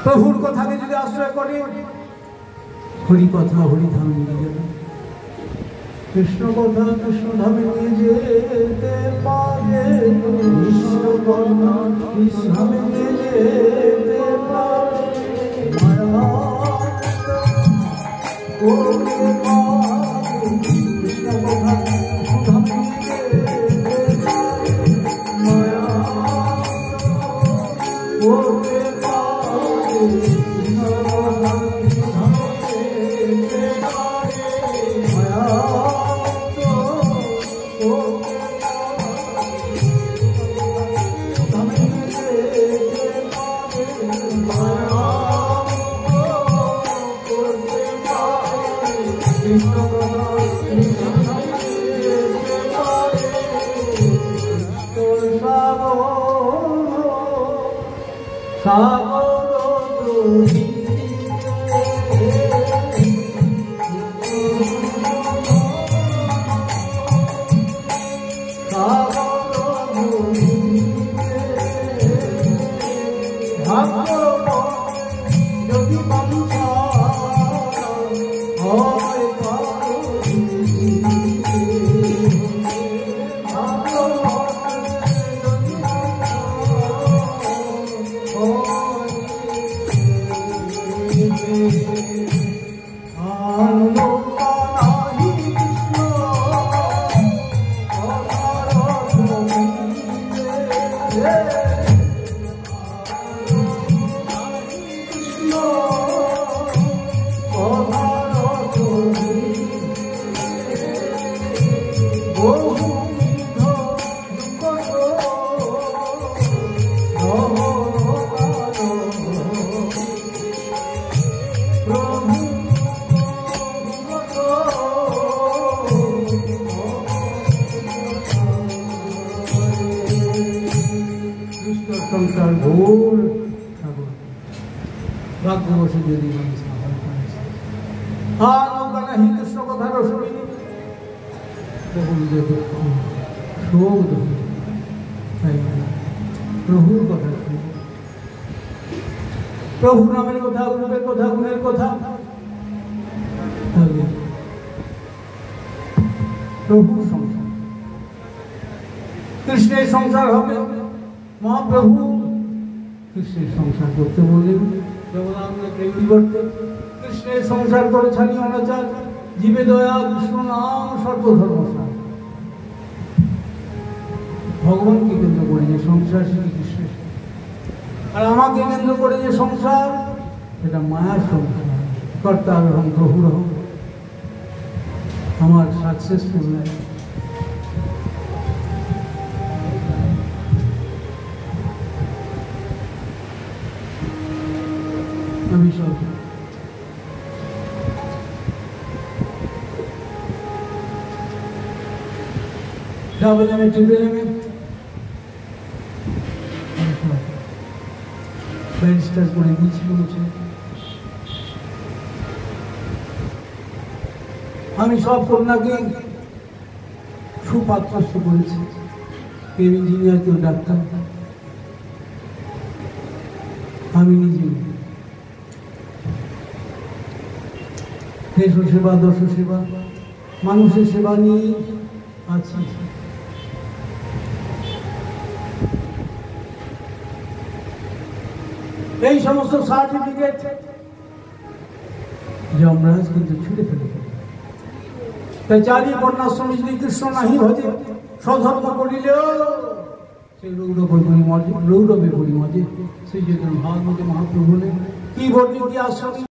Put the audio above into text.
প্রভুর কথাকে যদি আশ্রয় করে হরি কথা হরিধামে নিয়ে যাবে, কৃষ্ণ কথা কৃষ্ণ ধামে নিয়ে যেতে পারে, কৃষ্ণ কথা কৃষ্ণ ধামে নিয়ে যেতে পারে, মায়া ও কৃষ্ণ কথা কৃষ্ণ ধামে নিয়ে যেতে পারে, মায়া ও সংসার ঘোর ঠাকুর ভাগ্যবশে যদি মানুষ কৃষ্ণ কথা রসিনী প্রভুর কথা শুনি, প্রভু নামের কথা, রূপের কথা, গুণের কথা, প্রভুর সংসার, কৃষ্ণের সংসার হবে। মহাপ্রভু কৃষ্ণের সংসার করতে বললেন, যেমন আমরা প্রেমী করতে কৃষ্ণের সংসার করে ছাড়ি অনাচার, জীবে দয়া কৃষ্ণ নাম সর্বধর্মসার। ভগবানকে কেন্দ্র করে যে সংসার সেটি কৃষ্ণের, আর আমাকে কেন্দ্র করে যে সংসার সেটা মায়ার সংসার। কর্তার রহম প্রভুর রহম, আমার সাকসেসফুল নাই। আমি সব double M A triple M A barrister করে দিয়েছি বলছে। আমি সব কন্যাকে সুপাত্রস্থ করেছি, কেউ ইঞ্জিনিয়ার, কেউ ডাক্তার। আমি নিজে দেশ সেবা, দর্শ সেবা, মানুষের সেবা নিয়ে আছি। এই সমস্ত সার্টিফিকেট যমরাজ কিন্তু ছুটে ফেলে। তাই চারি বর্ণাশ্রমী যদি কৃষ্ণ নাহি ভজে, স্বধর্ম করিলেও সেই রৌরবে পরিমজে। সেই জন্য ভাগবত মহাপ্রভু কি বলি কি আশ্রমী